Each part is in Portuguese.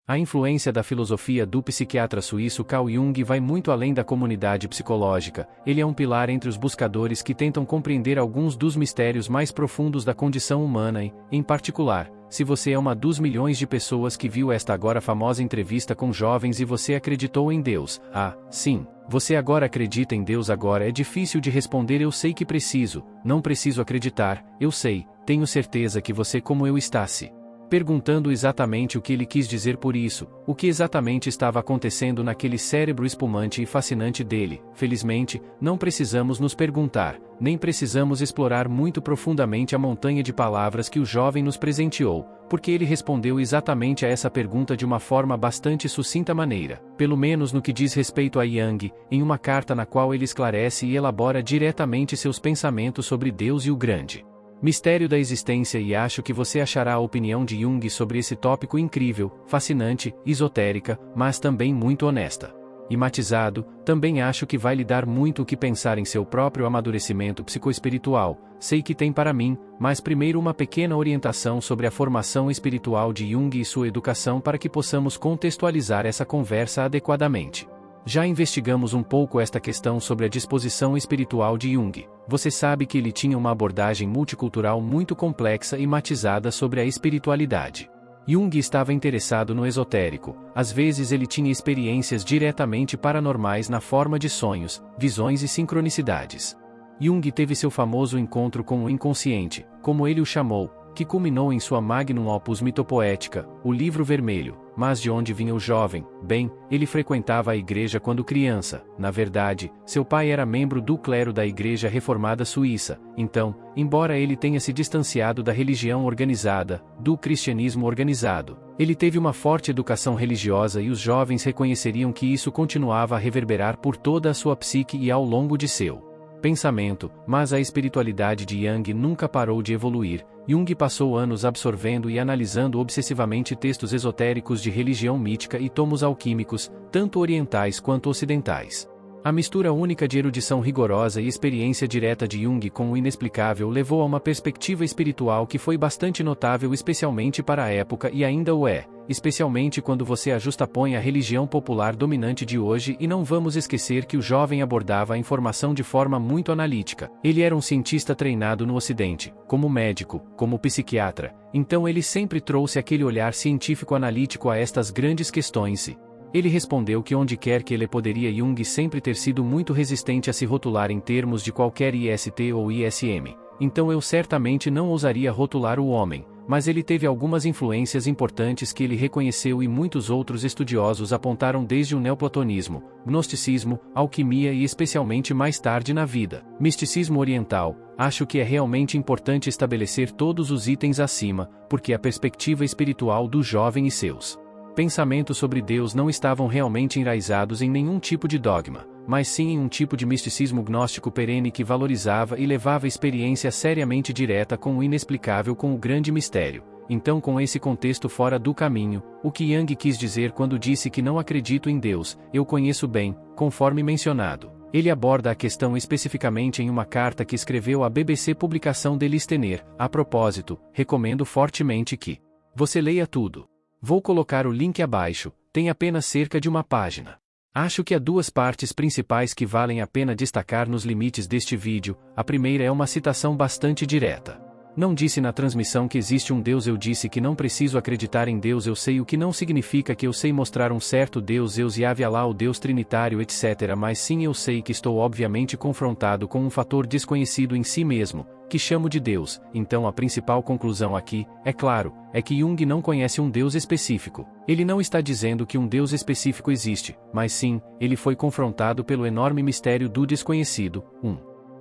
A influência da filosofia do psiquiatra suíço Carl Jung vai muito além da comunidade psicológica. Ele é um pilar entre os buscadores que tentam compreender alguns dos mistérios mais profundos da condição humana e, em particular, se você é uma dos milhões de pessoas que viu esta agora famosa entrevista com jovens e você acreditou em Deus, sim, você agora acredita em Deus agora é difícil de responder eu sei que preciso, não preciso acreditar, eu sei, tenho certeza que você como eu está se perguntando exatamente o que ele quis dizer por isso, o que exatamente estava acontecendo naquele cérebro espumante e fascinante dele. Felizmente, não precisamos nos perguntar, nem precisamos explorar muito profundamente a montanha de palavras que o jovem nos presenteou, porque ele respondeu exatamente a essa pergunta de uma forma bastante sucinta maneira, pelo menos no que diz respeito a Jung, em uma carta na qual ele esclarece e elabora diretamente seus pensamentos sobre Deus e o grande mistério da existência e acho que você achará a opinião de Jung sobre esse tópico incrível, fascinante, esotérica, mas também muito honesta. E matizado, também acho que vai lhe dar muito o que pensar em seu próprio amadurecimento psicoespiritual, sei que tem para mim, mas primeiro uma pequena orientação sobre a formação espiritual de Jung e sua educação para que possamos contextualizar essa conversa adequadamente. Já investigamos um pouco esta questão sobre a disposição espiritual de Jung. Você sabe que ele tinha uma abordagem multicultural muito complexa e matizada sobre a espiritualidade. Jung estava interessado no esotérico, às vezes ele tinha experiências diretamente paranormais na forma de sonhos, visões e sincronicidades. Jung teve seu famoso encontro com o inconsciente, como ele o chamou, que culminou em sua magnum opus mitopoética, o Livro Vermelho. Mas de onde vinha o jovem? Bem, ele frequentava a igreja quando criança. Na verdade, seu pai era membro do clero da Igreja Reformada Suíça. Então, embora ele tenha se distanciado da religião organizada, do cristianismo organizado, ele teve uma forte educação religiosa e os jovens reconheceriam que isso continuava a reverberar por toda a sua psique e ao longo de seu pensamento, mas a espiritualidade de Jung nunca parou de evoluir. Jung passou anos absorvendo e analisando obsessivamente textos esotéricos de religião mítica e tomos alquímicos, tanto orientais quanto ocidentais. A mistura única de erudição rigorosa e experiência direta de Jung com o inexplicável levou a uma perspectiva espiritual que foi bastante notável especialmente para a época e ainda o é, especialmente quando você a justapõe à religião popular dominante de hoje e não vamos esquecer que o jovem abordava a informação de forma muito analítica. Ele era um cientista treinado no Ocidente, como médico, como psiquiatra, então ele sempre trouxe aquele olhar científico-analítico a estas grandes questões e ele respondeu que onde quer que ele poderia Jung sempre ter sido muito resistente a se rotular em termos de qualquer IST ou ISM, então eu certamente não ousaria rotular o homem, mas ele teve algumas influências importantes que ele reconheceu e muitos outros estudiosos apontaram desde o neoplatonismo, gnosticismo, alquimia e especialmente mais tarde na vida, misticismo oriental. Acho que é realmente importante estabelecer todos os itens acima, porque a perspectiva espiritual do jovem e seus pensamentos sobre Deus não estavam realmente enraizados em nenhum tipo de dogma, mas sim em um tipo de misticismo gnóstico perene que valorizava e levava a experiência seriamente direta com o inexplicável com o grande mistério. Então, com esse contexto fora do caminho, o que Jung quis dizer quando disse que não acredito em Deus, eu conheço bem, conforme mencionado. Ele aborda a questão especificamente em uma carta que escreveu à BBC Publicação de Listener. A propósito, recomendo fortemente que você leia tudo. Vou colocar o link abaixo, tem apenas cerca de uma página. Acho que há duas partes principais que valem a pena destacar nos limites deste vídeo. A primeira é uma citação bastante direta. Não disse na transmissão que existe um Deus, eu disse que não preciso acreditar em Deus, eu sei o que não significa que eu sei mostrar um certo Deus, Zeus e Alá, o Deus trinitário, etc. Mas sim, eu sei que estou obviamente confrontado com um fator desconhecido em si mesmo, que chamo de Deus. Então a principal conclusão aqui, é claro, é que Jung não conhece um Deus específico. Ele não está dizendo que um Deus específico existe, mas sim, ele foi confrontado pelo enorme mistério do desconhecido,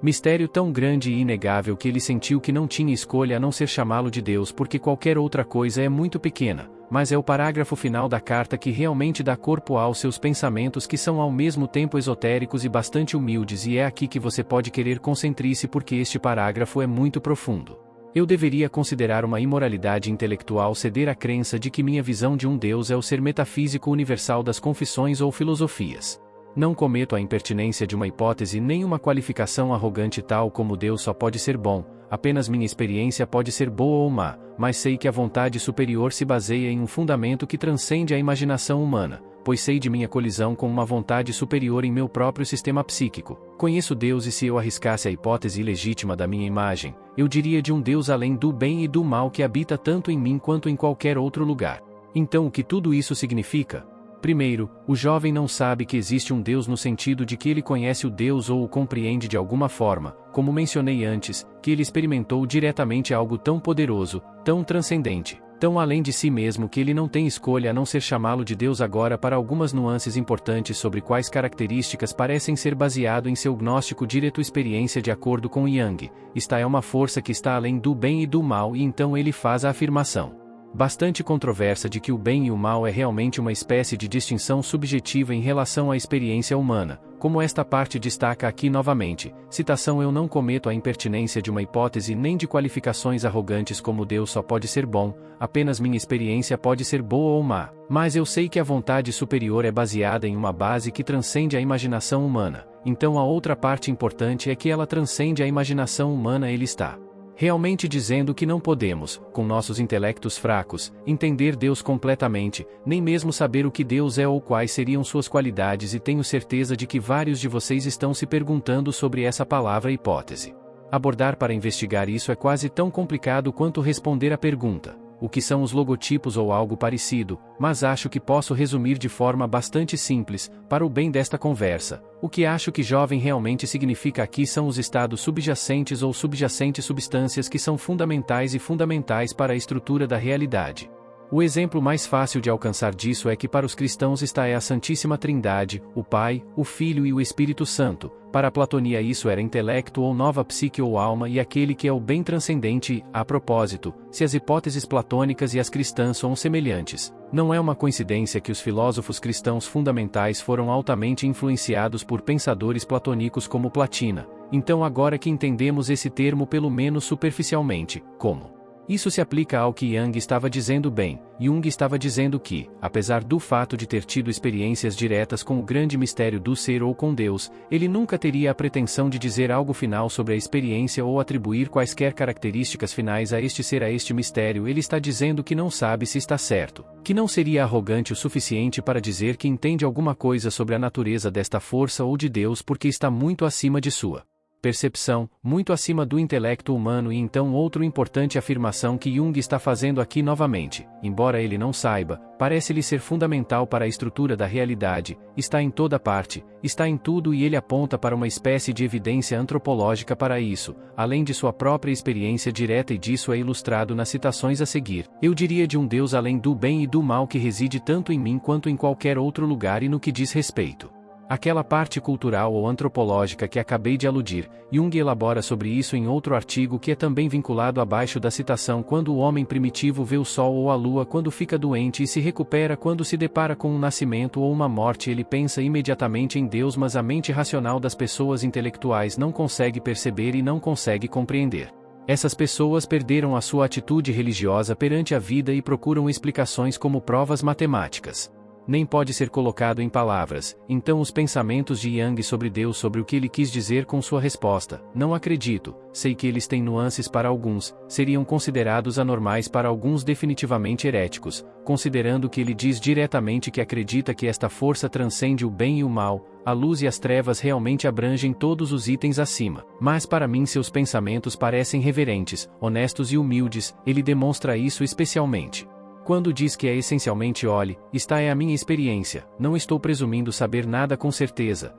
mistério tão grande e inegável que ele sentiu que não tinha escolha a não ser chamá-lo de Deus porque qualquer outra coisa é muito pequena, mas é o parágrafo final da carta que realmente dá corpo aos seus pensamentos que são ao mesmo tempo esotéricos e bastante humildes e é aqui que você pode querer concentrar-se porque este parágrafo é muito profundo. Eu deveria considerar uma imoralidade intelectual ceder à crença de que minha visão de um Deus é o ser metafísico universal das confissões ou filosofias. Não cometo a impertinência de uma hipótese nem uma qualificação arrogante tal como Deus só pode ser bom, apenas minha experiência pode ser boa ou má, mas sei que a vontade superior se baseia em um fundamento que transcende a imaginação humana, pois sei de minha colisão com uma vontade superior em meu próprio sistema psíquico. Conheço Deus e se eu arriscasse a hipótese ilegítima da minha imagem, eu diria de um Deus além do bem e do mal que habita tanto em mim quanto em qualquer outro lugar. Então o que tudo isso significa? Primeiro, o jovem não sabe que existe um Deus no sentido de que ele conhece o Deus ou o compreende de alguma forma, como mencionei antes, que ele experimentou diretamente algo tão poderoso, tão transcendente, tão além de si mesmo que ele não tem escolha a não ser chamá-lo de Deus agora para algumas nuances importantes sobre quais características parecem ser baseado em seu gnóstico direto experiência de acordo com Jung. Esta é uma força que está além do bem e do mal e então ele faz a afirmação bastante controversa de que o bem e o mal é realmente uma espécie de distinção subjetiva em relação à experiência humana, como esta parte destaca aqui novamente, citação: eu não cometo a impertinência de uma hipótese nem de qualificações arrogantes como Deus só pode ser bom, apenas minha experiência pode ser boa ou má, mas eu sei que a vontade superior é baseada em uma base que transcende a imaginação humana, então a outra parte importante é que ela transcende a imaginação humana. Ele está realmente dizendo que não podemos, com nossos intelectos fracos, entender Deus completamente, nem mesmo saber o que Deus é ou quais seriam suas qualidades, e tenho certeza de que vários de vocês estão se perguntando sobre essa palavra hipótese. Abordar para investigar isso é quase tão complicado quanto responder à pergunta: o que são os logotipos ou algo parecido, mas acho que posso resumir de forma bastante simples, para o bem desta conversa. O que acho que jovem realmente significa aqui são os estados subjacentes ou subjacentes substâncias que são fundamentais e fundamentais para a estrutura da realidade. O exemplo mais fácil de alcançar disso é que para os cristãos está a Santíssima Trindade, o Pai, o Filho e o Espírito Santo. Para a Platonia isso era intelecto ou nova psique ou alma e aquele que é o bem transcendente. A propósito, se as hipóteses platônicas e as cristãs são semelhantes, não é uma coincidência que os filósofos cristãos fundamentais foram altamente influenciados por pensadores platônicos como Platina. Então agora que entendemos esse termo pelo menos superficialmente, como isso se aplica ao que Jung estava dizendo bem. Jung estava dizendo que, apesar do fato de ter tido experiências diretas com o grande mistério do ser ou com Deus, ele nunca teria a pretensão de dizer algo final sobre a experiência ou atribuir quaisquer características finais a este ser, a este mistério. Ele está dizendo que não sabe se está certo, que não seria arrogante o suficiente para dizer que entende alguma coisa sobre a natureza desta força ou de Deus porque está muito acima de sua percepção, muito acima do intelecto humano. E então outra importante afirmação que Jung está fazendo aqui novamente, embora ele não saiba, parece-lhe ser fundamental para a estrutura da realidade, está em toda parte, está em tudo, e ele aponta para uma espécie de evidência antropológica para isso, além de sua própria experiência direta, e disso é ilustrado nas citações a seguir. Eu diria de um Deus além do bem e do mal que reside tanto em mim quanto em qualquer outro lugar. E no que diz respeito aquela parte cultural ou antropológica que acabei de aludir, Jung elabora sobre isso em outro artigo que é também vinculado abaixo da citação: quando o homem primitivo vê o sol ou a lua quando fica doente e se recupera quando se depara com um nascimento ou uma morte, ele pensa imediatamente em Deus, mas a mente racional das pessoas intelectuais não consegue perceber e não consegue compreender. Essas pessoas perderam a sua atitude religiosa perante a vida e procuram explicações como provas matemáticas. Nem pode ser colocado em palavras. Então os pensamentos de Jung sobre Deus, sobre o que ele quis dizer com sua resposta, não acredito, sei que eles têm nuances para alguns, seriam considerados anormais para alguns, definitivamente heréticos, considerando que ele diz diretamente que acredita que esta força transcende o bem e o mal, a luz e as trevas realmente abrangem todos os itens acima. Mas para mim seus pensamentos parecem reverentes, honestos e humildes. Ele demonstra isso especialmente quando diz que é essencialmente: olhe, esta é a minha experiência, não estou presumindo saber nada com certeza,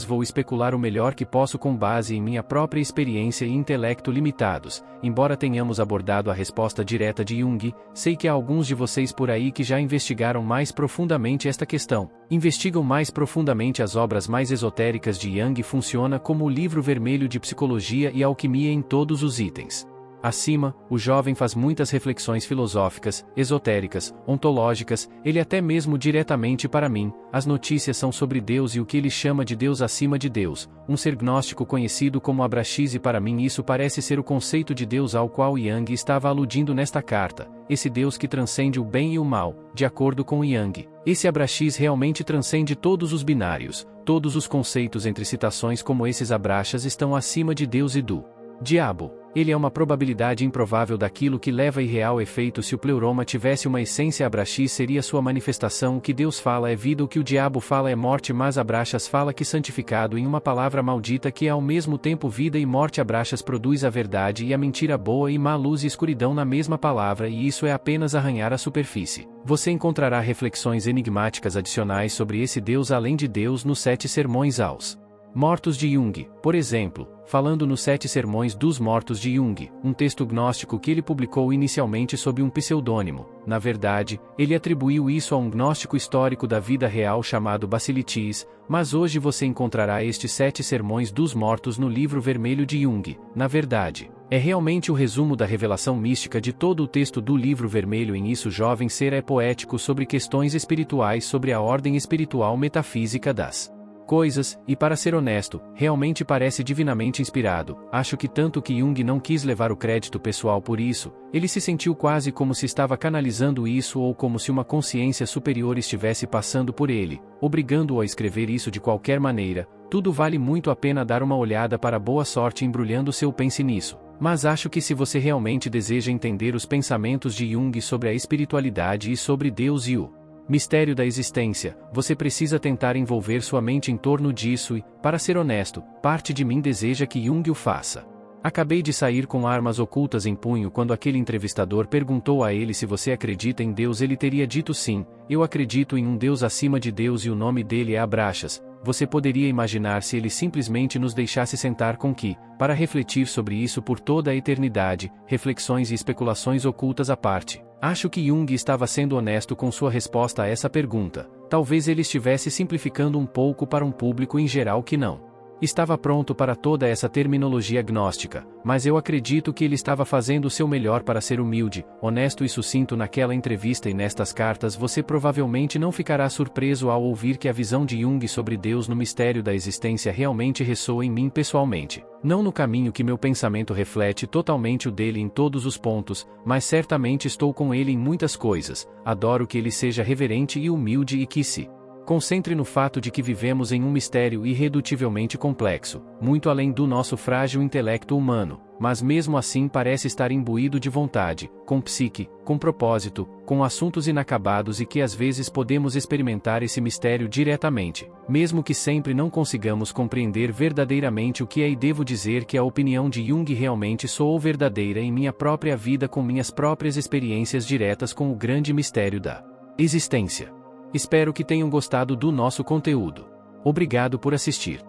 vou especular o melhor que posso com base em minha própria experiência e intelecto limitados. Embora tenhamos abordado a resposta direta de Jung, sei que há alguns de vocês por aí que já investigaram mais profundamente esta questão, investigam mais profundamente as obras mais esotéricas de Jung. Funciona como o livro vermelho de psicologia e alquimia em todos os itens. Acima, o jovem faz muitas reflexões filosóficas, esotéricas, ontológicas, ele até mesmo diretamente para mim, as notícias são sobre Deus e o que ele chama de Deus acima de Deus, um ser gnóstico conhecido como Abraxas e para mim isso parece ser o conceito de Deus ao qual Yang estava aludindo nesta carta, esse Deus que transcende o bem e o mal, de acordo com Yang. Esse Abraxas realmente transcende todos os binários, todos os conceitos entre citações como esses Abraxas estão acima de Deus e do diabo. Ele é uma probabilidade improvável daquilo que leva a irreal efeito. Se o pleuroma tivesse uma essência, Abraxas seria sua manifestação. O que Deus fala é vida, o que o diabo fala é morte, mas Abraxas fala que santificado em uma palavra maldita que é ao mesmo tempo vida e morte. Abraxas produz a verdade e a mentira, boa e má, luz e escuridão na mesma palavra, e isso é apenas arranhar a superfície. Você encontrará reflexões enigmáticas adicionais sobre esse Deus além de Deus nos 7 sermões aos mortos de Jung, por exemplo, falando nos 7 sermões dos mortos de Jung, um texto gnóstico que ele publicou inicialmente sob um pseudônimo. Na verdade, ele atribuiu isso a um gnóstico histórico da vida real chamado Basilitis, mas hoje você encontrará estes 7 sermões dos mortos no livro vermelho de Jung. Na verdade, é realmente o resumo da revelação mística de todo o texto do livro vermelho. Em isso, jovem ser é poético sobre questões espirituais, sobre a ordem espiritual metafísica das coisas, e para ser honesto, realmente parece divinamente inspirado. Acho que tanto que Jung não quis levar o crédito pessoal por isso, ele se sentiu quase como se estava canalizando isso ou como se uma consciência superior estivesse passando por ele, obrigando-o a escrever isso de qualquer maneira. Tudo vale muito a pena dar uma olhada para boa sorte embrulhando seu pense nisso. Mas acho que se você realmente deseja entender os pensamentos de Jung sobre a espiritualidade e sobre Deus e o mistério da existência, você precisa tentar envolver sua mente em torno disso e, para ser honesto, parte de mim deseja que Jung o faça. Acabei de sair com armas ocultas em punho quando aquele entrevistador perguntou a ele se você acredita em Deus. Ele teria dito sim, eu acredito em um Deus acima de Deus e o nome dele é Abraxas. Você poderia imaginar se ele simplesmente nos deixasse sentar com que, para refletir sobre isso por toda a eternidade, reflexões e especulações ocultas à parte. Acho que Jung estava sendo honesto com sua resposta a essa pergunta. Talvez ele estivesse simplificando um pouco para um público em geral que não estava pronto para toda essa terminologia gnóstica, mas eu acredito que ele estava fazendo o seu melhor para ser humilde, honesto e sucinto naquela entrevista. E nestas cartas você provavelmente não ficará surpreso ao ouvir que a visão de Jung sobre Deus no mistério da existência realmente ressoa em mim pessoalmente. Não no caminho que meu pensamento reflete totalmente o dele em todos os pontos, mas certamente estou com ele em muitas coisas. Adoro que ele seja reverente e humilde e que se concentre no fato de que vivemos em um mistério irredutivelmente complexo, muito além do nosso frágil intelecto humano, mas mesmo assim parece estar imbuído de vontade, com psique, com propósito, com assuntos inacabados e que às vezes podemos experimentar esse mistério diretamente, mesmo que sempre não consigamos compreender verdadeiramente o que é. E devo dizer que a opinião de Jung realmente soou verdadeira em minha própria vida com minhas próprias experiências diretas com o grande mistério da existência. Espero que tenham gostado do nosso conteúdo. Obrigado por assistir.